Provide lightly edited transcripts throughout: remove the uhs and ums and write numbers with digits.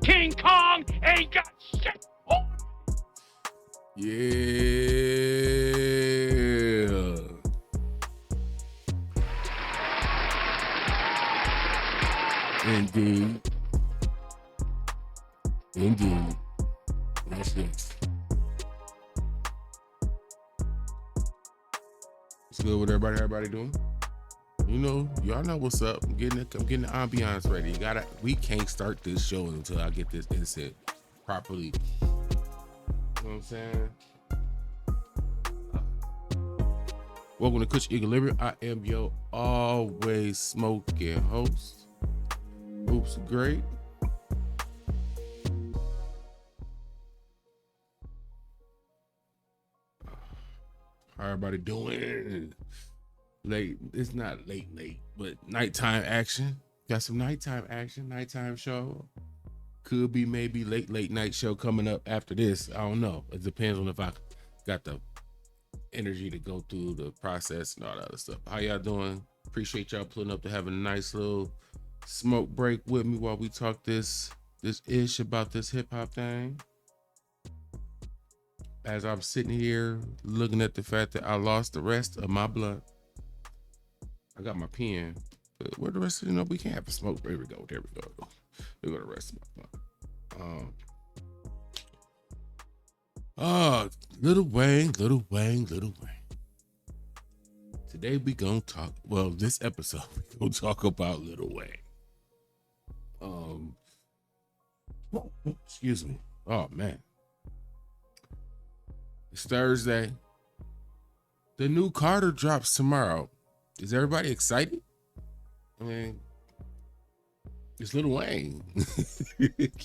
King Kong ain't got shit on. Yeah. Indeed. Indeed. That's it. It's good with everybody. Everybody doing? You know, y'all know what's up. I'm getting the ambiance ready. We can't start this show until I get this inset properly. You know what I'm saying? Welcome to Kush Equilibrium. I am your always smoking host. Oops, great. How everybody doing? Late. It's not late, but nighttime action. Got some nighttime action, nighttime show. Could be maybe late night show coming up after this. I don't know. It depends on if I got the energy to go through the process and all that other stuff. How y'all doing? Appreciate y'all pulling up to have a nice little smoke break with me while we talk this ish about this hip hop thing. As I'm sitting here looking at the fact that I lost the rest of my blood. I got my pen, but where the rest of we can't have a smoke. There we go. There we go. There go the rest of my blood. Lil Wayne. Today we gonna talk. Well, this episode we gonna talk about Lil Wayne. Excuse me. Oh man. It's Thursday. The new Carter drops tomorrow. Is everybody excited? I mean, it's Lil Wayne.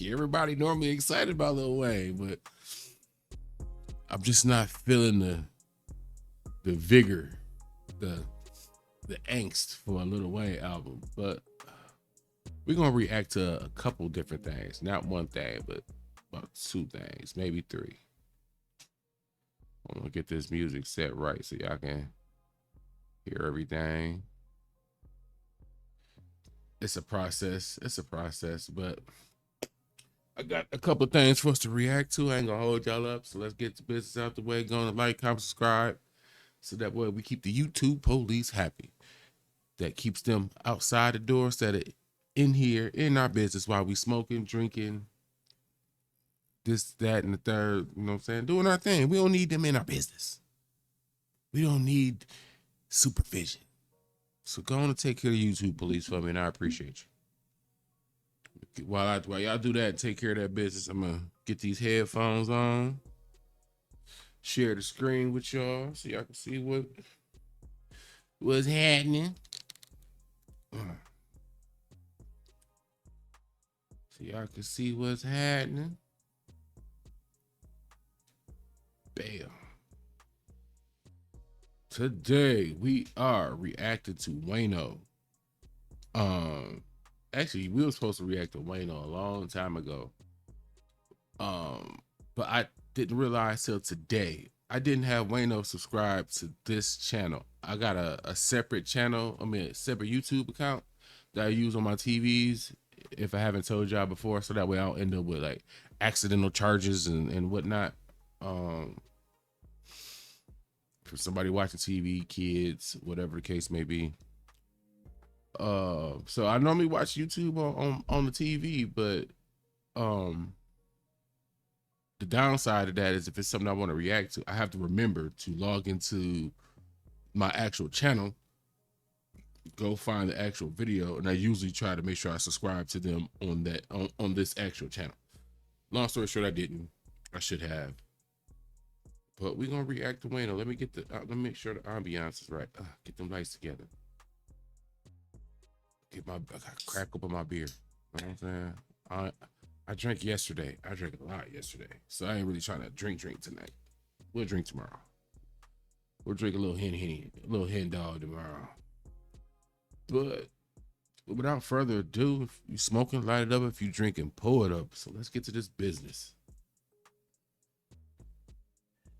Everybody normally excited about Lil Wayne, but I'm just not feeling the vigor, the angst for a Lil Wayne album. But we're gonna react to a couple different things. Not one thing, but about two things, maybe three. I'm gonna get this music set right so y'all can hear everything. It's a process, but I got a couple of things for us to react to. I ain't gonna hold y'all up, so let's get the business out the way. Go and like, comment, subscribe, so that way we keep the YouTube police happy. That keeps them outside the door instead of in here, in our business while we smoking, drinking, this, that, and the third, you know what I'm saying? Doing our thing. We don't need them in our business. We don't need supervision. So go on and take care of the YouTube police for me, and I appreciate you. While y'all do that and take care of that business, I'm gonna get these headphones on, share the screen with y'all so y'all can see what's happening. So y'all can see what's happening. Bam. Today we are reacting to Wayno. Actually, we were supposed to react to Wayno a long time ago. But I didn't realize till today. I didn't have Wayno subscribed to this channel. I got a separate channel, a separate YouTube account that I use on my TVs, if I haven't told y'all before, so that way I don't end up with like accidental charges and whatnot. For somebody watching TV, kids, whatever the case may be. So I normally watch YouTube on the TV, but the downside of that is if it's something I want to react to, I have to remember to log into my actual channel, go find the actual video, and I usually try to make sure I subscribe to them on this actual channel. Long story short, I didn't. I should have. But we're gonna react to Wayno. Let me make sure the ambiance is right. Get them lights together. I got crack open my beer. You know what I'm saying? I drank yesterday. I drank a lot yesterday. So I ain't really trying to drink tonight. We'll drink tomorrow. We'll drink a little hen dog tomorrow. But without further ado, if you smoking, light it up. If you drinking, pour it up. So let's get to this business.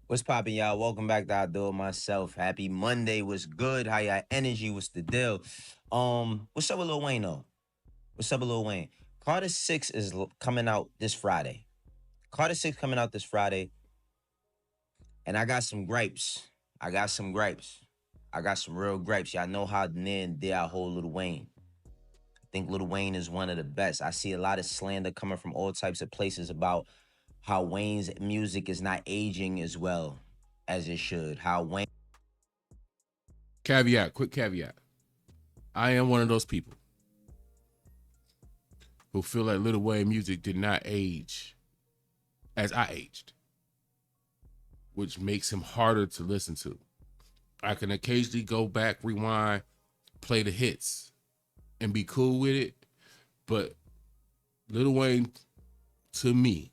What's poppin', y'all? Welcome back to I Do It Myself. Happy Monday. What's good? How y'all energy? What's the deal? What's up with Lil Wayne though? What's up with Lil Wayne? Carter 6 is coming out this Friday. Carter 6 coming out this Friday. And I got some gripes. I got some gripes. I got some real gripes. Y'all know how near and dear I hold Lil Wayne. I think Lil Wayne is one of the best. I see a lot of slander coming from all types of places about how Wayne's music is not aging as well as it should. How Wayne Quick caveat. I am one of those people who feel like Lil Wayne music did not age as I aged, which makes him harder to listen to. I can occasionally go back, rewind, play the hits, and be cool with it. But Lil Wayne, to me,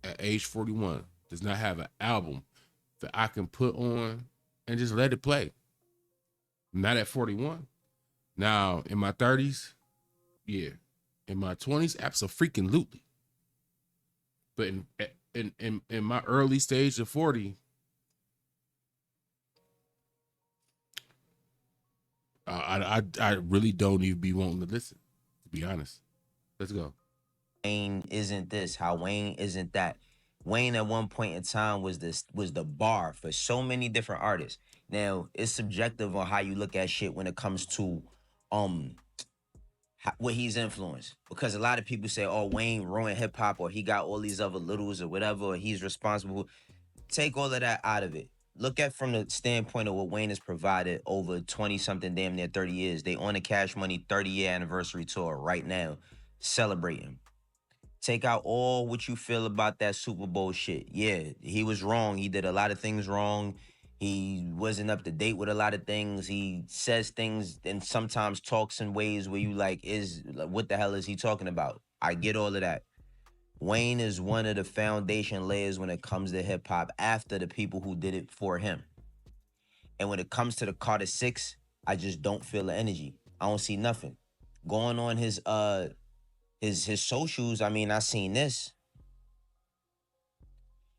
at age 41, does not have an album that I can put on and just let it play. Not at 41. Now, in my 30s, yeah. In my 20s, absolutely. But in my early stage of 40, I really don't even be wanting to listen, to be honest. Let's go. Wayne isn't this, how Wayne isn't that. Wayne at one point in time was the bar for so many different artists. Now it's subjective on how you look at shit when it comes to um what he's influenced. Because a lot of people say, oh, Wayne ruined hip hop, or he got all these other littles or whatever, or he's responsible. Take all of that out of it. Look at from the standpoint of what Wayne has provided over 20 something, damn near 30 years. They on a Cash Money 30-year anniversary tour right now, celebrating. Take out all what you feel about that Super Bowl shit. Yeah, he was wrong. He did a lot of things wrong. He wasn't up to date with a lot of things. He says things and sometimes talks in ways where you what the hell is he talking about? I get all of that. Wayne is one of the foundation layers when it comes to hip hop after the people who did it for him. And when it comes to the Carter 6, I just don't feel the energy. I don't see nothing. Going on his socials, I mean, I seen this.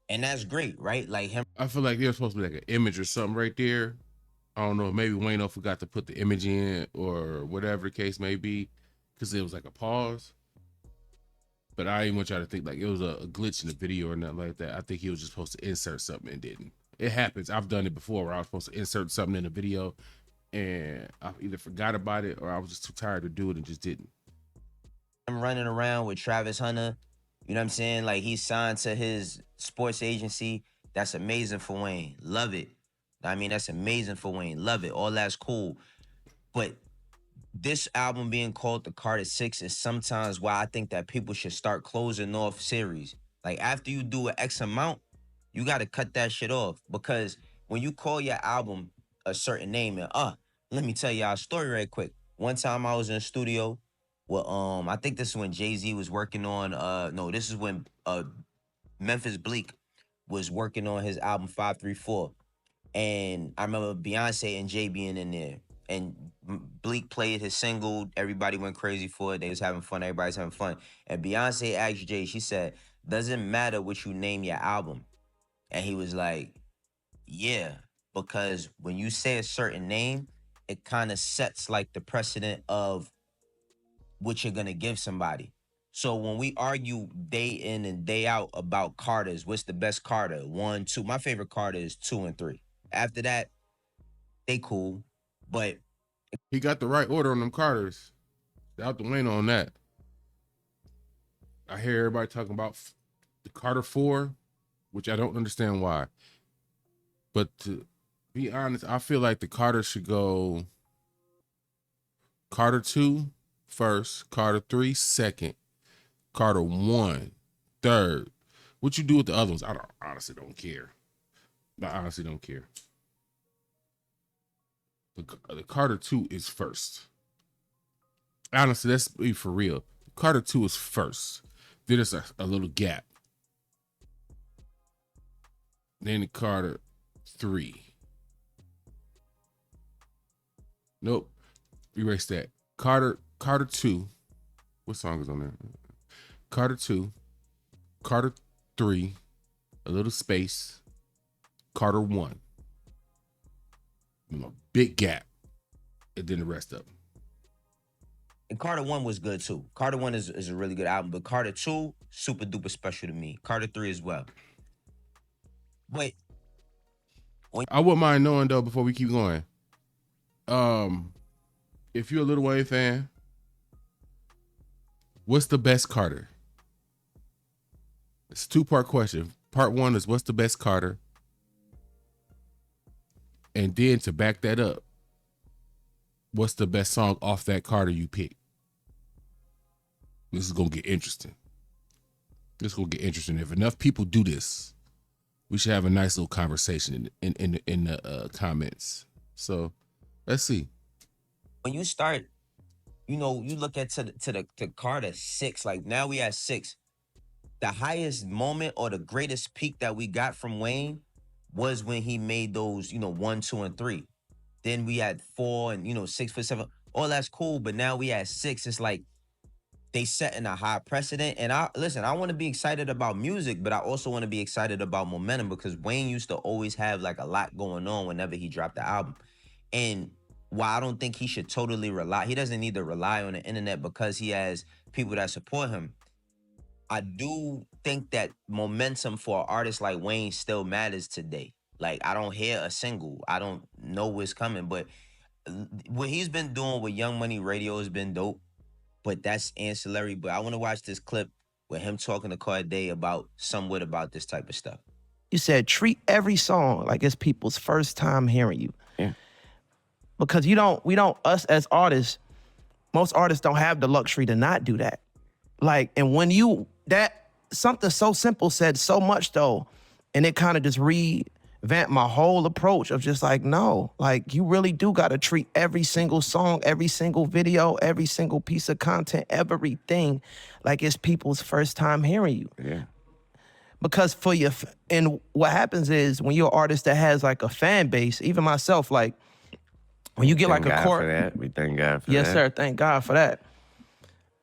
And that's great, right? Like him. I feel like there's supposed to be like an image or something right there. I don't know. Maybe Wayno forgot to put the image in or whatever the case may be, because it was like a pause. But I didn't want y'all to think like it was a glitch in the video or nothing like that. I think he was just supposed to insert something and didn't. It happens. I've done it before where I was supposed to insert something in a video and I either forgot about it or I was just too tired to do it and just didn't. I'm running around with Travis Hunter. You know what I'm saying? Like he's signed to his sports agency. That's amazing for Wayne. Love it. I mean, that's amazing for Wayne. Love it. All that's cool. But this album being called the Carter 6 is sometimes why I think that people should start closing off series. Like after you do an X amount, you got to cut that shit off. Because when you call your album a certain name, and let me tell y'all a story right quick. One time I was in the studio with I think this is when Jay-Z was working on no, this is when Memphis Bleak was working on his album 534. And I remember Beyonce and Jay being in there. And Bleak played his single. Everybody went crazy for it. They was having fun. Everybody's having fun. And Beyonce asked Jay, she said, doesn't matter what you name your album. And he was like, yeah, because when you say a certain name, it kind of sets like the precedent of what you're going to give somebody. So when we argue day in and day out about Carters, what's the best Carter? 1, 2. My favorite Carter is 2 and 3. After that, they cool. But he got the right order on them Carters. Out the Wayno on that. I hear everybody talking about the Carter 4, which I don't understand why. But to be honest, I feel like the Carter should go Carter 2 first, Carter 3 second, Carter 1 third. What you do with the other ones, I honestly don't care. I honestly don't care. The Carter 2 is first. Honestly, let's be for real. Carter 2 is first. Then there's a little gap. Then the Carter 3. Nope. Erase that. Carter 2. What song is on there? Carter 2. Carter 3. A little space. Carter 1. A big gap. And then the rest of them. And Carter 1 was good too. Carter 1 is a really good album, but Carter 2, super duper special to me. Carter 3 as well. Wait, I wouldn't mind knowing though before we keep going. If you're a Lil Wayne fan, what's the best Carter? It's a 2-part question. Part 1 is what's the best Carter? And then to back that up, what's the best song off that Carter you pick? This is gonna get interesting. If enough people do this, we should have a nice little conversation in the comments. So let's see. when you start, you look at to Carter 6, like now we at 6. The highest moment or the greatest peak that we got from Wayne was when he made those, 1, 2, and 3. Then we had 4 and 6 for 7. All that's cool, but now we at 6. It's like they setting a high precedent. And I want to be excited about music, but I also want to be excited about momentum because Wayne used to always have like a lot going on whenever he dropped the album. And while I don't think he should totally he doesn't need to rely on the internet because he has people that support him. I do think that momentum for an artist like Wayne still matters today. Like, I don't hear a single. I don't know what's coming. But what he's been doing with Young Money Radio has been dope. But that's ancillary. But I want to watch this clip with him talking to Corday about this type of stuff. You said treat every song like it's people's first time hearing you. Yeah. Because us as artists, most artists don't have the luxury to not do that. Like, and when something so simple said so much though, and it kind of just revamped my whole approach of just like, no, like you really do got to treat every single song, every single video, every single piece of content, everything like it's people's first time hearing you. Yeah. Because and what happens is when you're an artist that has like a fan base, even myself, like when you get Thank like a God core, for that. We thank God for that. yes sir, thank God for that.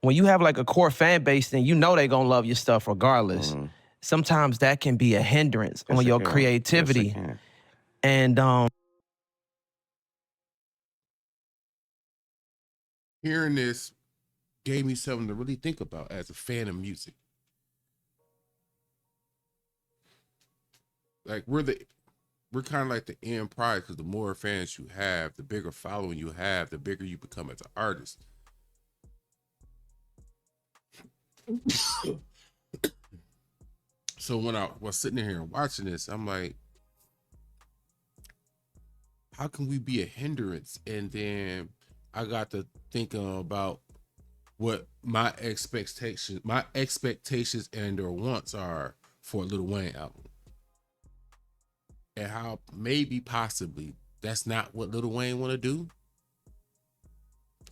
When you have like a core fan base, then you know they gonna love your stuff regardless. Mm-hmm. Sometimes that can be a hindrance Yes, on it your can. creativity. Yes, it can. And Hearing this gave me something to really think about as a fan of music. Like we're kind of like the end product because the more fans you have, the bigger following you have, the bigger you become as an artist. So when I was sitting here and watching this, I'm like, how can we be a hindrance? And then I got to thinking about what my expectations and or wants are for a Lil Wayne album. And how maybe possibly that's not what Lil Wayne want to do.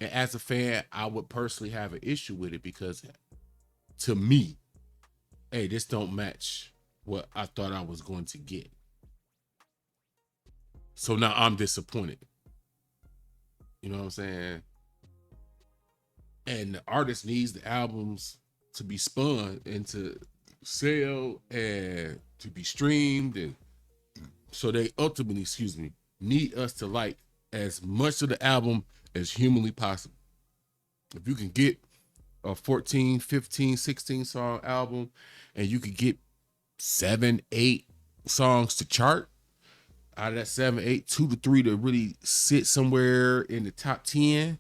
And as a fan, I would personally have an issue with it because to me, hey, this don't match what I thought I was going to get. So now I'm disappointed. You know what I'm saying? And the artist needs the albums to be spun and to sell and to be streamed. And so they ultimately, need us to like as much of the album as humanly possible. If you can get a 14, 15, 16 song album and you could get 7, 8 songs to chart, out of that 7, 8, 2 to 3 to really sit somewhere in the top 10.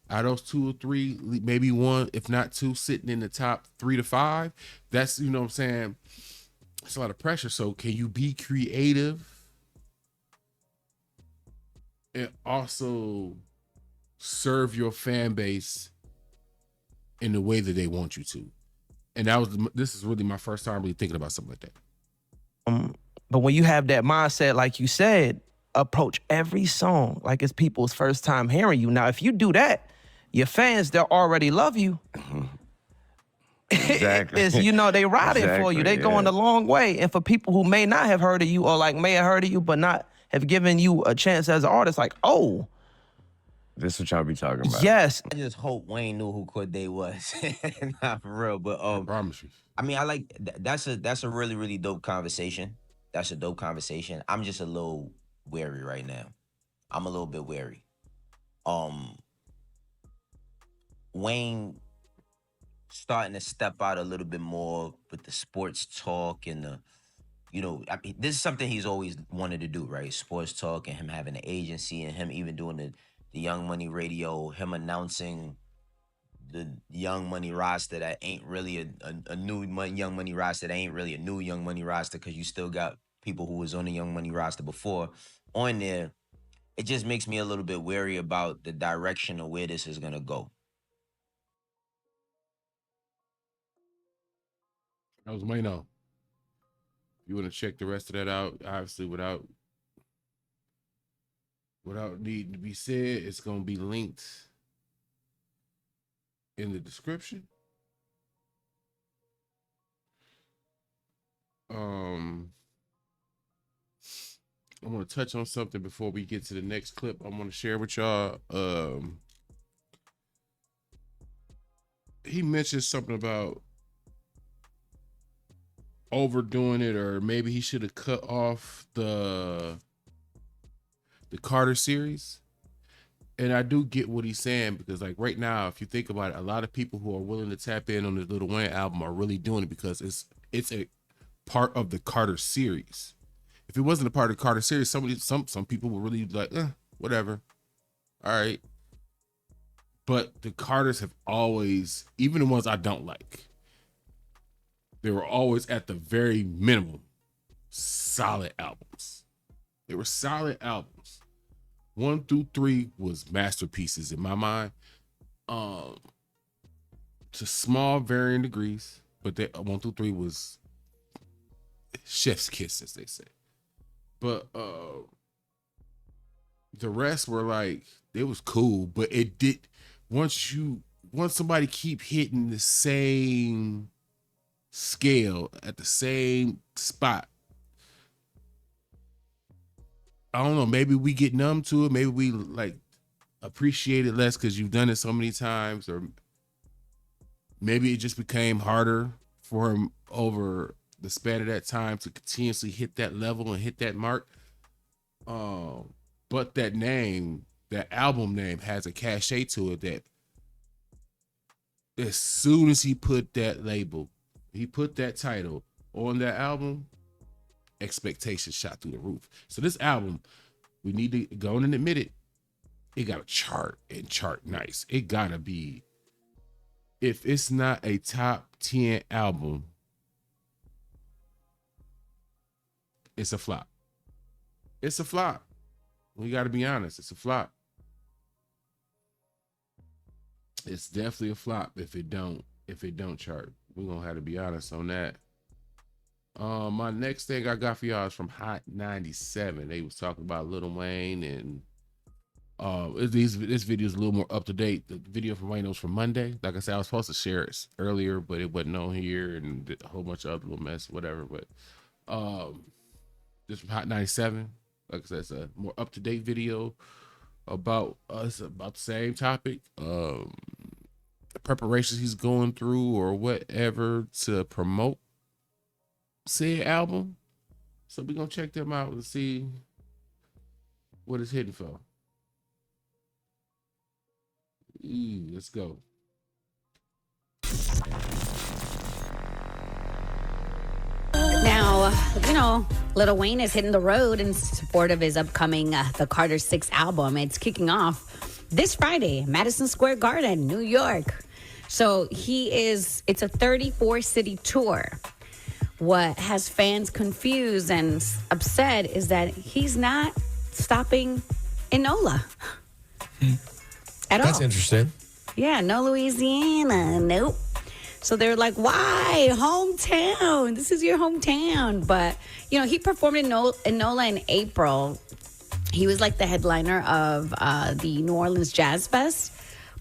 Out of those 2 or 3, maybe 1, if not 2, sitting in the top 3 to 5. That's, you know what I'm saying? It's a lot of pressure. So can you be creative and also serve your fan base in the way that they want you to? And this is really my first time really thinking about something like that. but when you have that mindset, like you said, approach every song like it's people's first time hearing you. Now, if you do that, your fans, they'll already love you. Exactly. They riding for you. They going a long way. And for people who may not have heard of you or like may have heard of you but not have given you a chance as an artist, like, oh, this is what y'all be talking about. yes. I just hope Wayne knew who Corday was. Not for real, but I promise you. I mean, I like that's a really, really dope conversation. That's a dope conversation. I'm just a little wary right now. I'm a little bit wary. Wayne starting to step out a little bit more with the sports talk and the, I mean, this is something he's always wanted to do, right? Sports talk and him having an agency and him even doing the Young Money radio, him announcing the Young Money roster that ain't really a new Young Money roster that ain't really a new Young Money roster because you still got people who was on the Young Money roster before on there. It just makes me a little bit wary about the direction of where this is gonna go. That was Wayno. If you want to check the rest of that out, obviously without needing to be said, it's gonna be linked in the description. I want to touch on something before we get to the next clip. I want to share with y'all. He mentioned something about overdoing it, or maybe he should have cut off the Carter series. And I do get what he's saying, because like right now, if you think about it, a lot of people who are willing to tap in on the Lil Wayne album are really doing it because it's a part of the Carter series. If it wasn't a part of the Carter series, some people were really like, whatever. All right. But the Carters have always, even the ones I don't like, they were always at the very minimum solid albums. They were solid albums. 1 through 3 was masterpieces in my mind. To small varying degrees, but 1 through 3 was chef's kiss, as they say. But the rest were like, it was cool, but it did, once somebody keep hitting the same scale at the same spot, I don't know, maybe we get numb to it, maybe we like appreciate it less because you've done it so many times, or maybe it just became harder for him over the span of that time to continuously hit that level and hit that mark. But that name, that album name, has a cachet to it that as soon as he put that label, he put that title on that album, expectations shot through the roof. So this album, we need to go and admit it, it got a chart and chart nice. It gotta be, if it's not a top 10 album, it's a flop. It's a flop. We got to be honest. It's a flop. It's definitely a flop if it don't chart. We're gonna have to be honest on that. My next thing I got for y'all is from Hot 97. They was talking about Lil Wayne, and this video is a little more up to date. The video from Wayno's from Monday. Like I said, I was supposed to share it earlier, but it wasn't on here, and a whole bunch of other little mess, whatever. But this from Hot 97. Like I said, it's a more up to date video about the same topic. The preparations he's going through or whatever to promote said album. So we're gonna check them out and see what it's hitting for. Let's go. Now, Lil Wayne is hitting the road in support of his upcoming The Carter 6 album. It's kicking off this Friday, Madison Square Garden, New York. So it's a 34-city tour. What has fans confused and upset is that he's not stopping in NOLA at all. That's interesting. Yeah, no Louisiana, nope. So they're like, why? Hometown. This is your hometown. But, he performed in NOLA in April. He was like the headliner of the New Orleans Jazz Fest.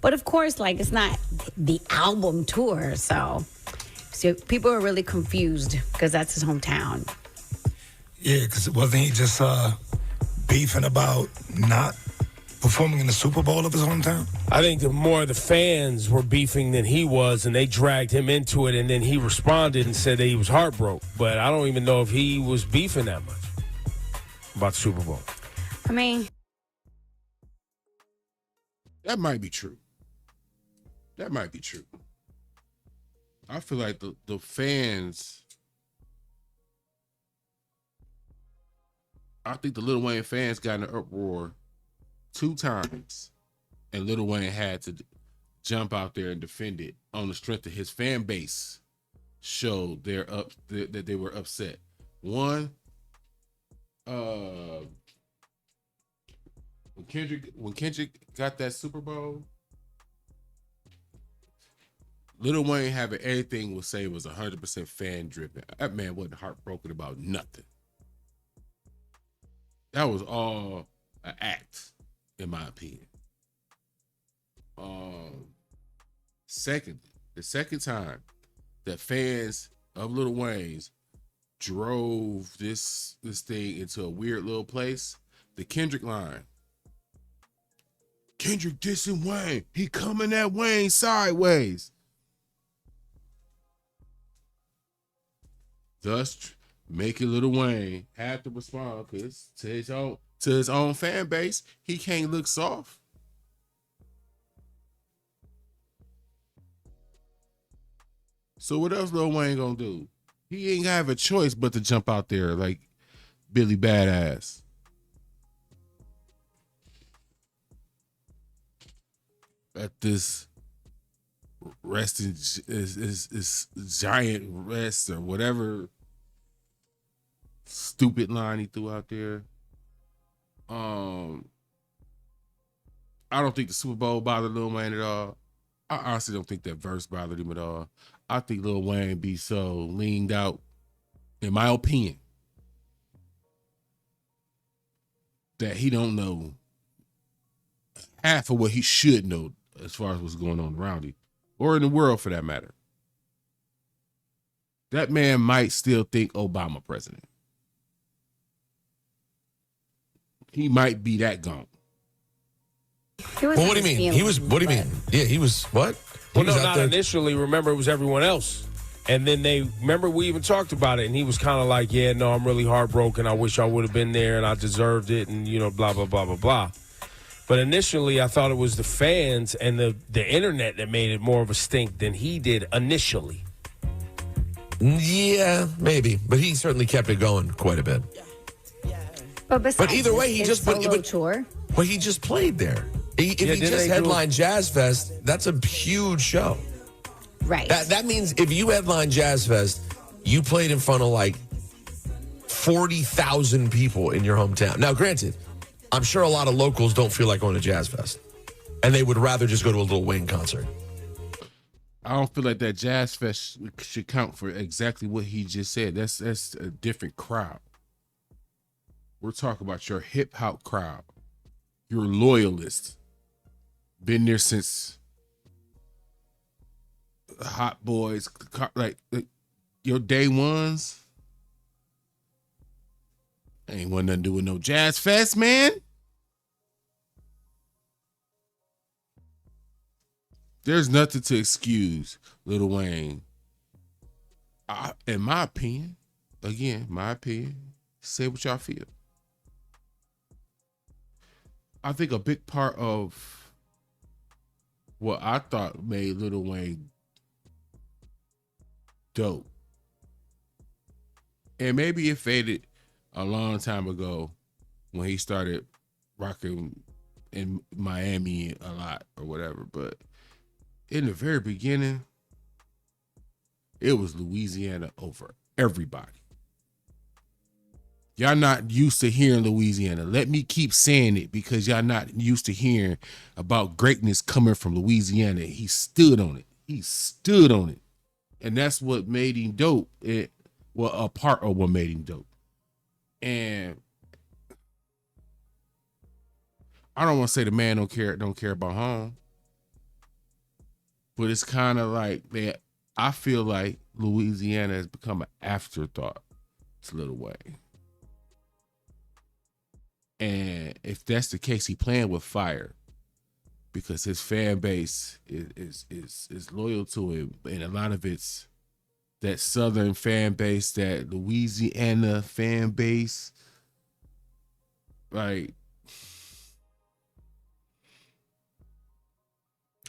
But of course, it's not the album tour. So people are really confused because that's his hometown. Yeah, because wasn't he just beefing about not performing in the Super Bowl of his hometown? I think the fans were beefing than he was, and they dragged him into it, and then he responded and said that he was heartbroken. But I don't even know if he was beefing that much about the Super Bowl. I mean, that might be true. That might be true. I feel like the fans. I think the Lil Wayne fans got in an uproar 2 times, and Lil Wayne had to jump out there and defend it on the strength of his fan base showed that they were upset. One, when Kendrick got that Super Bowl, Lil Wayne having everything would say was 100% fan driven. That man wasn't heartbroken about nothing. That was all an act, in my opinion. The second time that fans of Lil Wayne's drove this thing into a weird little place, the Kendrick line. Kendrick dissing Wayne. He coming at Wayne sideways. Thus making Lil Wayne have to respond because to his own fan base, he can't look soft. So what else Lil Wayne gonna do? He ain't gonna have a choice but to jump out there like Billy Badass. At this resting is giant rest or whatever stupid line he threw out there. I don't think the Super Bowl bothered Lil Wayne at all. I honestly don't think that verse bothered him at all. I think Lil Wayne be so leaned out, in my opinion, that he don't know half of what he should know as far as what's going on around him, or in the world for that matter. That man might still think Obama president. He might be that gone. Well, what do you mean? He was. What do you mean? Yeah, he was. What? Well, no, not initially. Remember, it was everyone else. And then we even talked about it, and he was kind of like, yeah, no, I'm really heartbroken. I wish I would have been there, and I deserved it, and, blah, blah, blah, blah, blah. But initially, I thought it was the fans and the internet that made it more of a stink than he did initially. Yeah, maybe. But he certainly kept it going quite a bit. But either way, he just tour. But he just played there. If he just headlined Jazz Fest, that's a huge show. Right. That means if you headline Jazz Fest, you played in front of like 40,000 people in your hometown. Now, granted, I'm sure a lot of locals don't feel like going to Jazz Fest, and they would rather just go to a Lil Wayne concert. I don't feel like that Jazz Fest should count for exactly what he just said. That's a different crowd. We're talking about your hip hop crowd, your loyalists. Been there since Hot Boys, like your day ones. Ain't want nothing to do with no Jazz Fest, man. There's nothing to excuse Lil Wayne. In my opinion, say what y'all feel. I think a big part of what I thought made Lil Wayne dope, and maybe it faded a long time ago when he started rocking in Miami a lot or whatever, but in the very beginning, it was Louisiana over everybody. Y'all not used to hearing Louisiana. Let me keep saying it because y'all not used to hearing about greatness coming from Louisiana. He stood on it. And that's what made him dope. A part of what made him dope. And I don't want to say the man don't care about home. But it's kind of like that. I feel like Louisiana has become an afterthought to Lil Wayne. And if that's the case, he playing with fire because his fan base is loyal to him, and a lot of it's that Southern fan base, that Louisiana fan base. Like,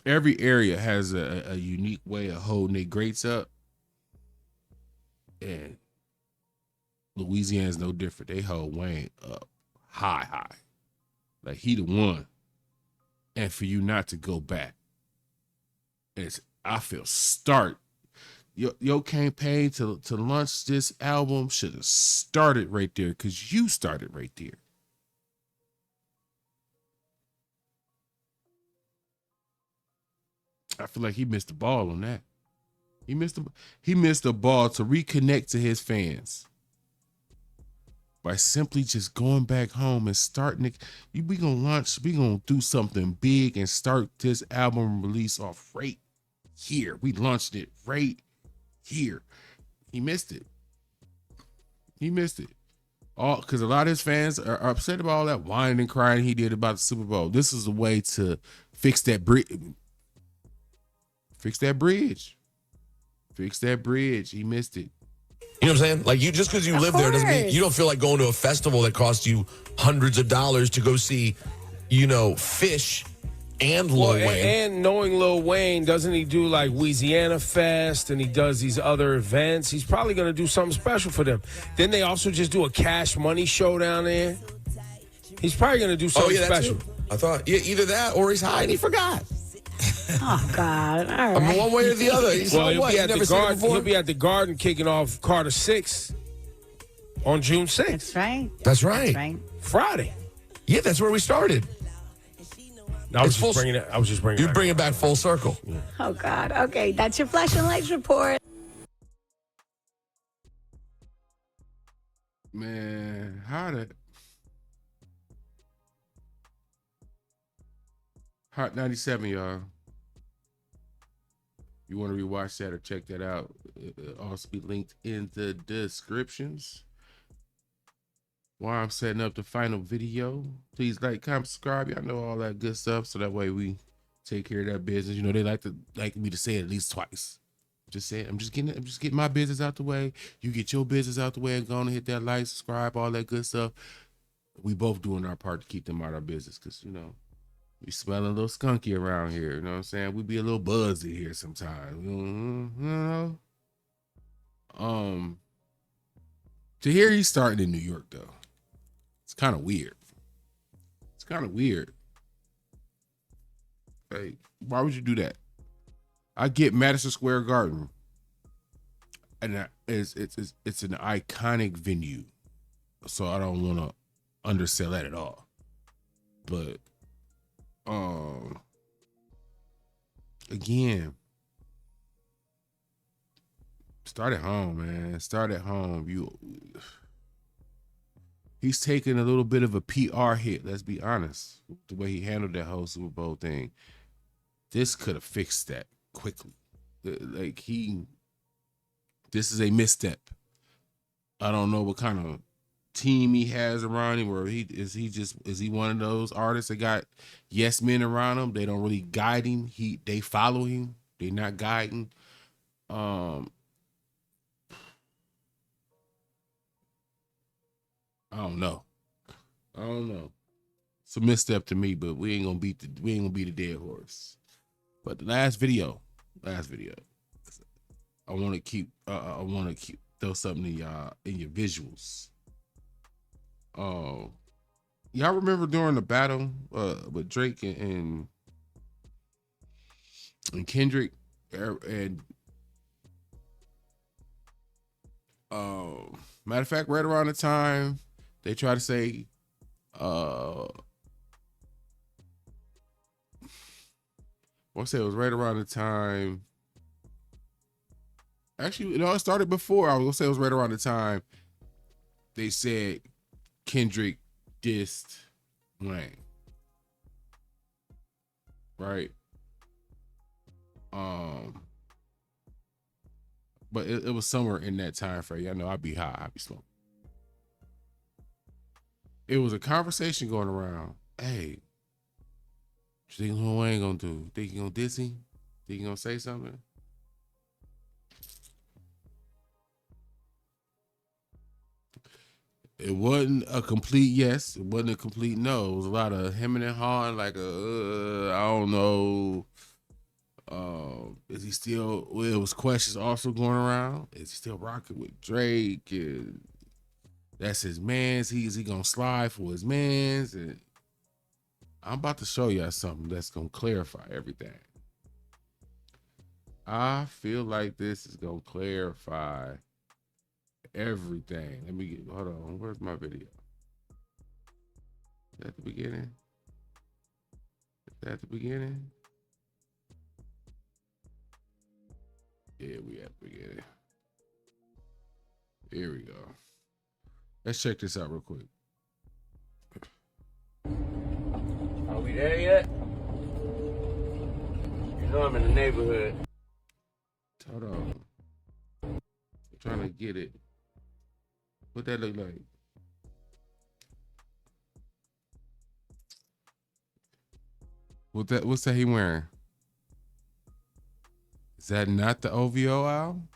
every area has a unique way of holding their greats up, and Louisiana's no different. They hold Wayne up high, like he the one. And for you not to go back, I feel start your campaign to launch this album should have started right there, because you started right there. I feel like he missed the ball on that. He missed the ball to reconnect to his fans by simply just going back home and starting it. We gonna do something big and start this album release off right here. We launched it right here. He missed it. All because a lot of his fans are upset about all that whining and crying he did about the Super Bowl. This is a way to fix that bridge. Fix that bridge. He missed it. You know what I'm saying? Like, you just because you live there doesn't mean you don't feel like going to a festival that costs you hundreds of dollars to go see, Fish and Lil Wayne. And knowing Lil Wayne, doesn't he do like Louisiana Fest and he does these other events? He's probably going to do something special for them. Then they also just do a Cash Money show down there. He's probably going to do something special. I thought either that or he's high and he forgot. Oh, God. All right. I mean, one way or the other. He'll be at the Garden kicking off Carter 6 on June 6th. That's right. That's right. Friday. Yeah, that's where we started. I was just bringing it. You're bringing it back full circle. Yeah. Oh, God. Okay, that's your Flashing Lights report. Man, Hot 97, y'all. You want to rewatch that or check that out, it'll also be linked in the descriptions. While I'm setting up the final video, please like, comment, subscribe. Y'all know all that good stuff, so that way we take care of that business. They like me to say it at least twice. Just saying, I'm just getting my business out the way. You get your business out the way and go on and hit that like, subscribe, all that good stuff. We both doing our part to keep them out of our business, because we smelling a little skunky around here. You know what I'm saying? We be a little buzzy here sometimes. To hear he's starting in New York, though, it's kind of weird. Like, why would you do that? I get Madison Square Garden, and it's an iconic venue, so I don't want to undersell that at all. But again, start at home, man. Start at home. He's taking a little bit of a PR hit, let's be honest, the way he handled that whole Super Bowl thing. This could have fixed that quickly. This is a misstep. I don't know what kind of team he has around him, or is he one of those artists that got yes men around him? They don't really guide him. They follow him. They're not guiding. I don't know. It's a misstep to me, but we ain't gonna beat the dead horse. But the last video. I want to keep throw something to y'all in your visuals. Y'all remember during the battle with Drake and Kendrick, and matter of fact, right around the time they try to say I'll say it was right around the time. Actually, it started before. I was gonna say it was right around the time they said Kendrick dissed Wayne. Right. But it was somewhere in that time frame. Y'all know I'd be high, I'd be slow. It was a conversation going around. Hey, what you think Lil Wayne gonna do? Think he gonna diss him? Think he gonna say something? It wasn't a complete yes. It wasn't a complete no. It was a lot of hemming and hawing, like I don't know. Is he still? Well, it was questions also going around. Is he still rocking with Drake? And that's his man's. Is he gonna slide for his man's? And I'm about to show y'all something that's gonna clarify everything. I feel like this is gonna clarify everything. Let me get. Hold on. Where's my video? Is that at the beginning? Is that at the beginning? Yeah, we at the beginning. Here we go. Let's check this out real quick. Are we there yet? You know I'm in the neighborhood. Hold on. I'm trying to get it. What that look like? What's that he wearing? Is that not the OVO album?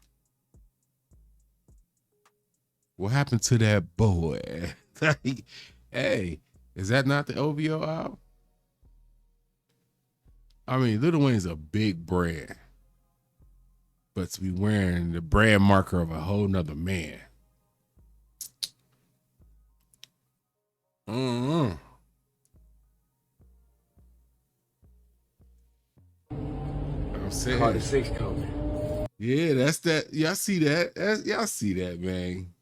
What happened to that boy? Hey, is that not the OVO album? I mean, Lil Wayne's a big brand. But to be wearing the brand marker of a whole nother man. I'm saying. Carter 6 coming. Yeah, that's that. Y'all see that? Y'all see that, man.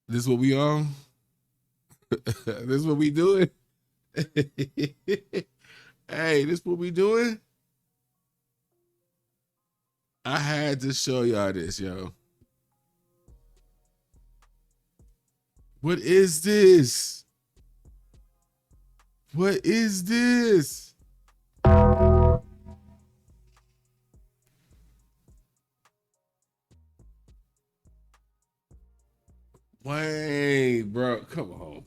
This what we on? This what we doing? Hey, this what we doing? I had to show y'all this, yo. What is this? What is this? Wait, bro, come on.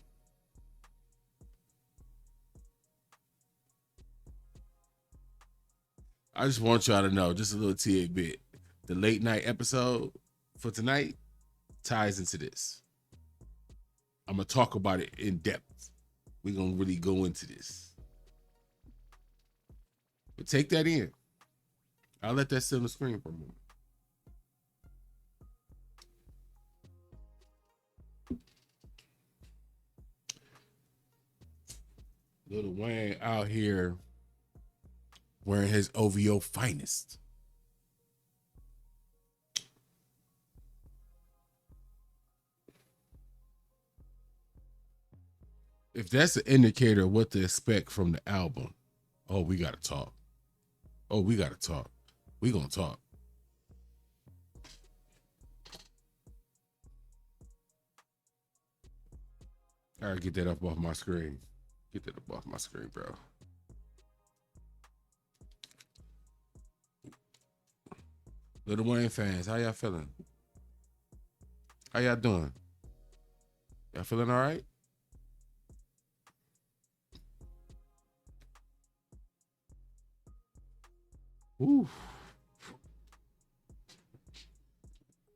I just want y'all to know, just a little tidbit. The late night episode for tonight ties into this. I'm going to talk about it in depth. We're going to really go into this. But take that in. I'll let that sit on the screen for a moment. Lil Wayne out here wearing his OVO finest. If that's an indicator of what to expect from the album, oh, we gotta talk. Oh, we gotta talk. We gonna talk. All right, get that up off my screen. Get that up off my screen, bro. Lil Wayne fans, how y'all feeling? How y'all doing? Y'all feeling all right? Ooh.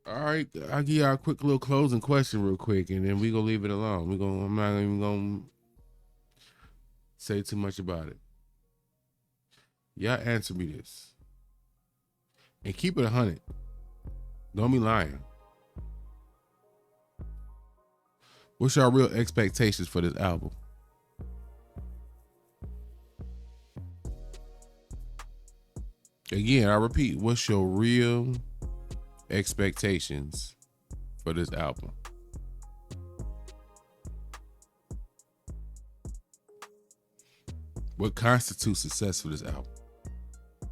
All right, I'll give y'all a quick little closing question real quick, and then we gonna leave it alone. I'm not even gonna say too much about it. Y'all answer me this. And keep it 100. Don't be lying. What's your real expectations for this album? Again, I repeat, what's your real expectations for this album? What constitutes success for this album?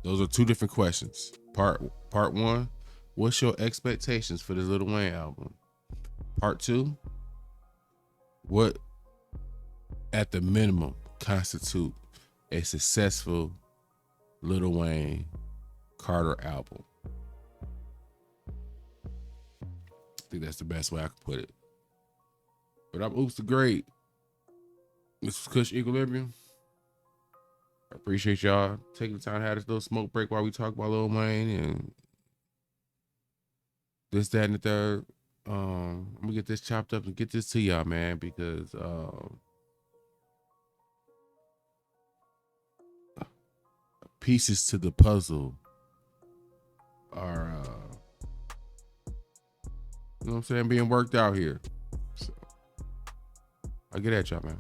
Those are two different questions. Part one, what's your expectations for this Lil Wayne album? Part two, what at the minimum constitute a successful Lil Wayne Carter album? I think that's the best way I could put it. But I'm Oops the Great. This is Kush Equilibrium. I appreciate y'all taking the time to have this little smoke break while we talk about Lil Wayne and this, that, and the third. I'm gonna get this chopped up and get this to y'all, man, because pieces to the puzzle are you know what I'm saying, being worked out here. So I'll get at y'all, man.